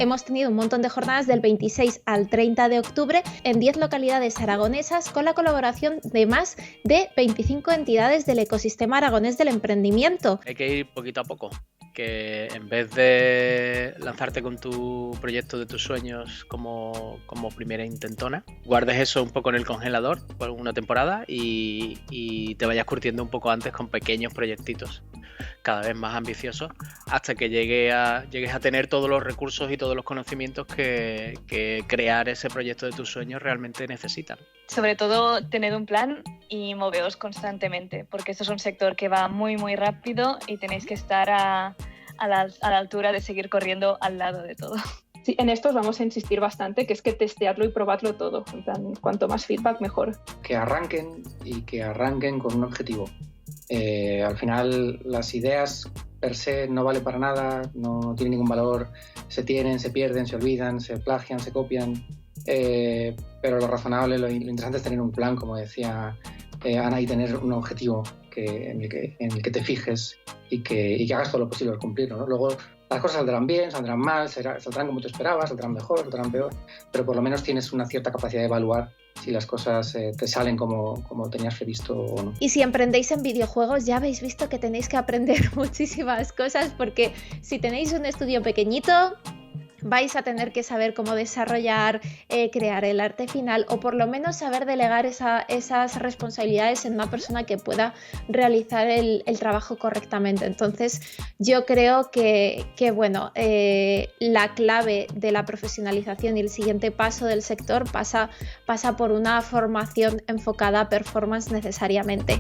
hemos tenido un montón de jornadas del 26 al 30 de octubre en 10 localidades aragonesas con la colaboración de más de 25 entidades del ecosistema aragonés del emprendimiento. Hay que ir poquito a poco, que en vez de lanzarte con tu proyecto de tus sueños como primera intentona, guardes eso un poco en el congelador por una temporada y te vayas curtiendo un poco antes con pequeños proyectitos cada vez más ambiciosos hasta que llegues a tener todos los recursos y todos los conocimientos que crear ese proyecto de tus sueños realmente necesitan. Sobre todo, tened un plan y moveos constantemente, porque esto es un sector que va muy, muy rápido y tenéis que estar a la altura de seguir corriendo al lado de todo. Sí, en esto os vamos a insistir bastante, que es que testeadlo y probadlo todo. En plan, cuanto más feedback, mejor. Que arranquen y que arranquen con un objetivo. Al final, las ideas per se no valen para nada, no tienen ningún valor, se tienen, se pierden, se olvidan, se plagian, se copian. Pero lo razonable, lo interesante es tener un plan, como decía Ana, y tener un objetivo en el que te fijes y que hagas todo lo posible por cumplirlo, ¿no? Luego las cosas saldrán bien, saldrán mal, saldrán como tú esperabas, saldrán mejor, saldrán peor, pero por lo menos tienes una cierta capacidad de evaluar si las cosas te salen como tenías previsto o no. Y si emprendéis en videojuegos, ya habéis visto que tenéis que aprender muchísimas cosas, porque si tenéis un estudio pequeñito, vais a tener que saber cómo desarrollar, crear el arte final, o por lo menos saber delegar esas responsabilidades en una persona que pueda realizar el trabajo correctamente. Entonces yo creo que bueno, la clave de la profesionalización y el siguiente paso del sector pasa por una formación enfocada a performance necesariamente.